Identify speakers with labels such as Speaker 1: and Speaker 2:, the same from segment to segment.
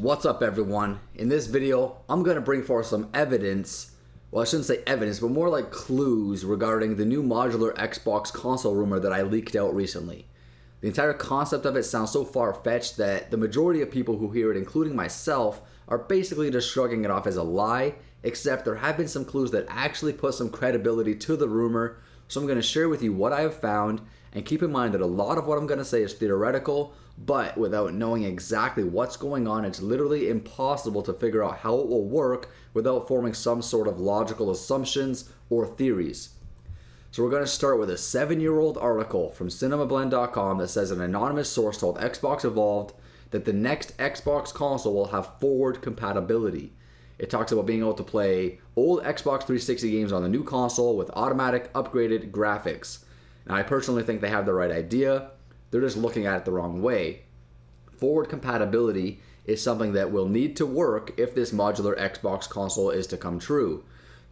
Speaker 1: What's up, everyone? In this video, I'm going to bring forth some evidence, well, I shouldn't say evidence, but more like clues regarding the new modular Xbox console rumor that I leaked out recently. The entire concept of it sounds so far-fetched that the majority of people who hear it, including myself, are basically just shrugging it off as a lie, except there have been some clues that actually put some credibility to the rumor, so I'm going to share with you what I have found, and keep in mind that a lot of what I'm going to say is theoretical, but without knowing exactly what's going on, it's literally impossible to figure out how it will work without forming some sort of logical assumptions or theories. So we're going to start with a 7-year-old article from cinemablend.com that says an anonymous source told Xbox Evolved that the next Xbox console will have forward compatibility. It talks about being able to play old Xbox 360 games on the new console with automatic upgraded graphics. Now, I personally think they have the right idea. They're just looking at it the wrong way. Forward compatibility is something that will need to work if this modular Xbox console is to come true.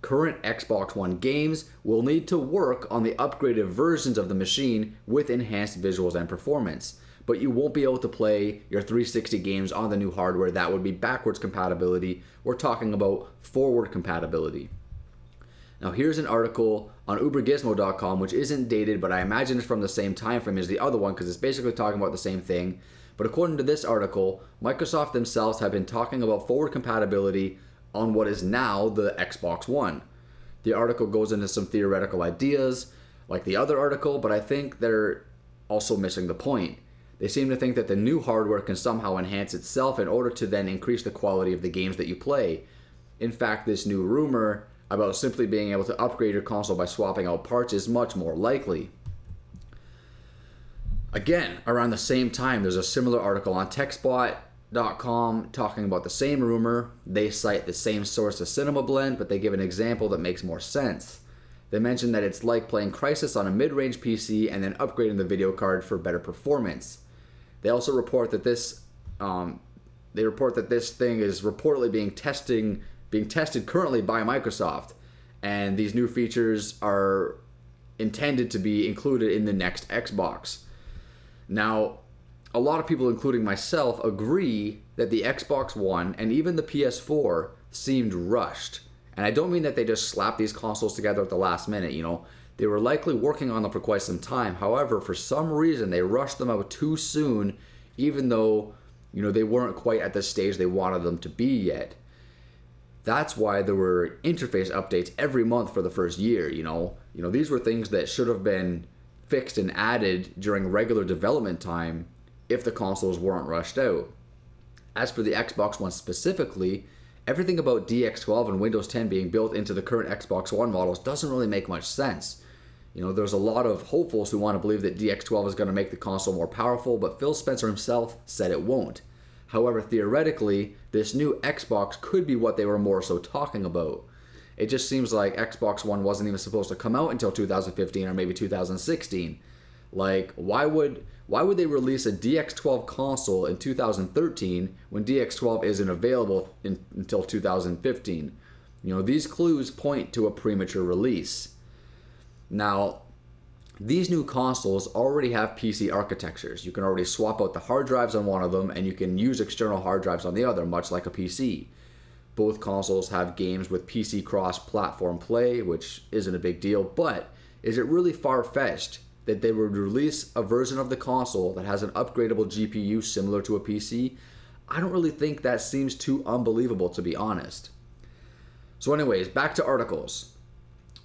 Speaker 1: Current Xbox One games will need to work on the upgraded versions of the machine with enhanced visuals and performance. But you won't be able to play your 360 games on the new hardware. That would be backwards compatibility. We're talking about forward compatibility. Now, here's an article on ubergizmo.com, which isn't dated, but I imagine it's from the same time frame as the other one because it's basically talking about the same thing. But according to this article, Microsoft themselves have been talking about forward compatibility on what is now the Xbox One. The article goes into some theoretical ideas like the other article, but I think they're also missing the point. They seem to think that the new hardware can somehow enhance itself in order to then increase the quality of the games that you play. In fact, this new rumor about simply being able to upgrade your console by swapping out parts is much more likely. Again, around the same time, there's a similar article on techspot.com talking about the same rumor. They cite the same source as CinemaBlend, but they give an example that makes more sense. They mention that it's like playing Crysis on a mid-range PC and then upgrading the video card for better performance. They also report that this thing is reportedly being tested currently by Microsoft, and these new features are intended to be included in the next Xbox. Now, a lot of people, including myself, agree that the Xbox One and even the PS4 seemed rushed. And I don't mean that they just slapped these consoles together at the last minute, They were likely working on them for quite some time. However, for some reason, they rushed them out too soon, even though, they weren't quite at the stage they wanted them to be yet. That's why there were interface updates every month for the first year, These were things that should have been fixed and added during regular development time if the consoles weren't rushed out. As for the Xbox One specifically, everything about DX12 and Windows 10 being built into the current Xbox One models doesn't really make much sense. There's a lot of hopefuls who want to believe that DX12 is going to make the console more powerful, but Phil Spencer himself said it won't. However, theoretically, this new Xbox could be what they were more so talking about. It just seems like Xbox One wasn't even supposed to come out until 2015 or maybe 2016. Like, why would they release a DX12 console in 2013 when DX12 isn't available until 2015? These clues point to a premature release. Now, these new consoles already have PC architectures. You can already swap out the hard drives on one of them, and you can use external hard drives on the other, much like a PC. Both consoles have games with PC cross-platform play, which isn't a big deal, but is it really far-fetched that they would release a version of the console that has an upgradable GPU similar to a PC? I don't really think that seems too unbelievable, to be honest. So anyways, back to articles.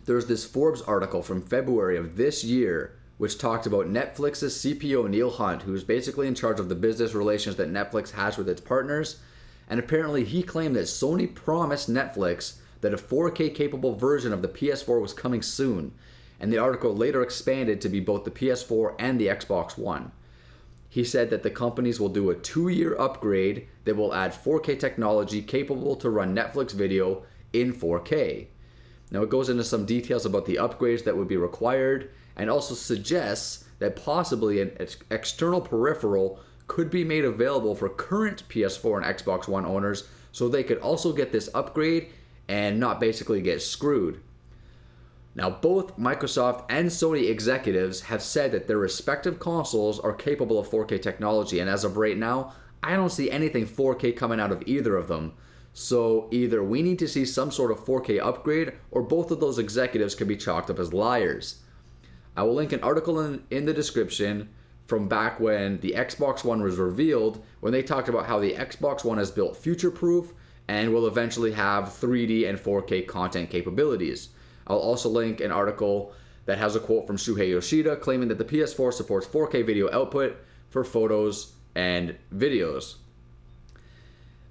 Speaker 1: There's this Forbes article from February of this year which talked about Netflix's CPO Neil Hunt, who's basically in charge of the business relations that Netflix has with its partners, and apparently he claimed that Sony promised Netflix that a 4K capable version of the PS4 was coming soon, and the article later expanded to be both the PS4 and the Xbox One. He said that the companies will do a 2-year upgrade that will add 4K technology capable to run Netflix video in 4K. Now, it goes into some details about the upgrades that would be required and also suggests that possibly an external peripheral could be made available for current PS4 and Xbox One owners so they could also get this upgrade and not basically get screwed. Now, both Microsoft and Sony executives have said that their respective consoles are capable of 4K technology, and as of right now, I don't see anything 4K coming out of either of them. So either we need to see some sort of 4K upgrade, or both of those executives can be chalked up as liars. I will link an article in the description from back when the Xbox One was revealed, when they talked about how the Xbox One is built future-proof and will eventually have 3D and 4K content capabilities. I'll also link an article that has a quote from Shuhei Yoshida claiming that the PS4 supports 4K video output for photos and videos.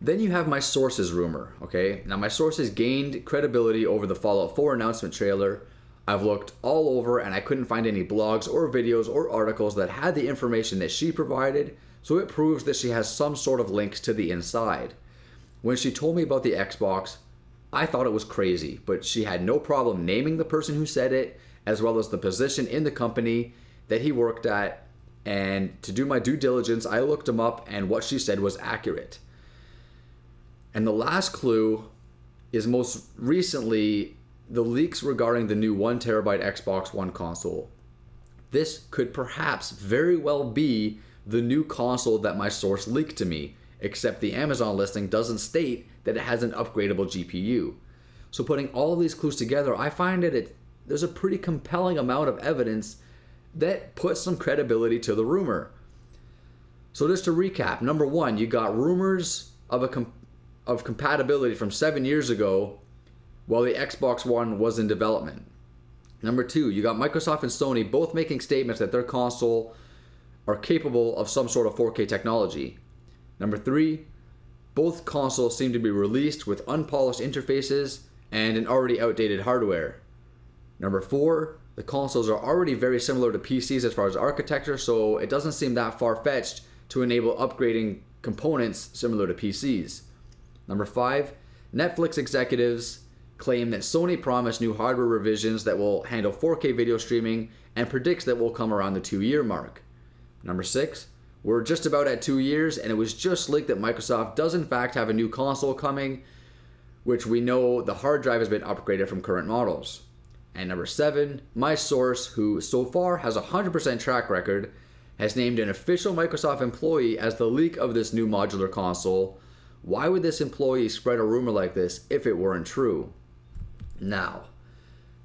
Speaker 1: Then you have my sources rumor, okay? Now my sources gained credibility over the Fallout 4 announcement trailer. I've looked all over and I couldn't find any blogs or videos or articles that had the information that she provided, so it proves that she has some sort of links to the inside. When she told me about the Xbox, I thought it was crazy, but she had no problem naming the person who said it, as well as the position in the company that he worked at. And to do my due diligence, I looked him up and what she said was accurate. And the last clue is most recently the leaks regarding the new 1TB Xbox One console. This could perhaps very well be the new console that my source leaked to me, except the Amazon listing doesn't state that it has an upgradable GPU. So putting all of these clues together, I find that there's a pretty compelling amount of evidence that puts some credibility to the rumor. So just to recap, number one, you got rumors of compatibility from 7 years ago while the Xbox One was in development. Number two, you got Microsoft and Sony both making statements that their console are capable of some sort of 4K technology. Number three, both consoles seem to be released with unpolished interfaces and an already outdated hardware. Number four, the consoles are already very similar to PCs as far as architecture, so it doesn't seem that far-fetched to enable upgrading components similar to PCs. Number five, Netflix executives claim that Sony promised new hardware revisions that will handle 4K video streaming and predicts that will come around the 2-year mark. Number six, we're just about at 2 years and it was just leaked that Microsoft does in fact have a new console coming, which we know the hard drive has been upgraded from current models. And number seven, my source, who so far has a 100% track record, has named an official Microsoft employee as the leak of this new modular console. Why would this employee spread a rumor like this if it weren't true? Now,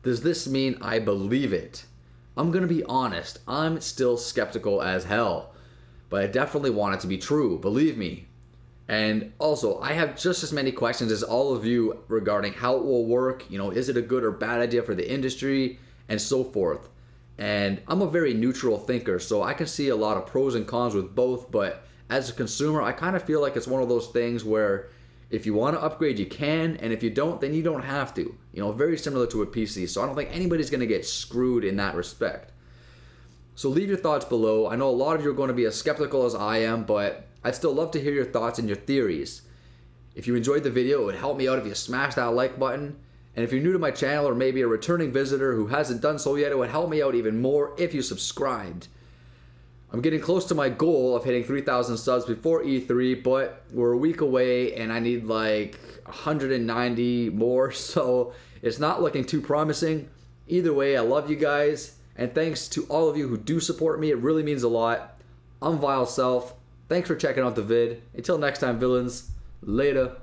Speaker 1: does this mean I believe it? I'm gonna be honest, I'm still skeptical as hell, but I definitely want it to be true, believe me. And also, I have just as many questions as all of you regarding how it will work, is it a good or bad idea for the industry, and so forth. And I'm a very neutral thinker, so I can see a lot of pros and cons with both, but as a consumer, I kind of feel like it's one of those things where if you want to upgrade, you can, and if you don't, then you don't have to. Very similar to a PC, so I don't think anybody's going to get screwed in that respect. So leave your thoughts below. I know a lot of you are going to be as skeptical as I am, but I'd still love to hear your thoughts and your theories. If you enjoyed the video, it would help me out if you smash that like button. And if you're new to my channel or maybe a returning visitor who hasn't done so yet, it would help me out even more if you subscribed. I'm getting close to my goal of hitting 3,000 subs before E3, but we're a week away and I need like 190 more, so it's not looking too promising. Either way, I love you guys, and thanks to all of you who do support me. It really means a lot. I'm Vile Self. Thanks for checking out the vid. Until next time, villains. Later.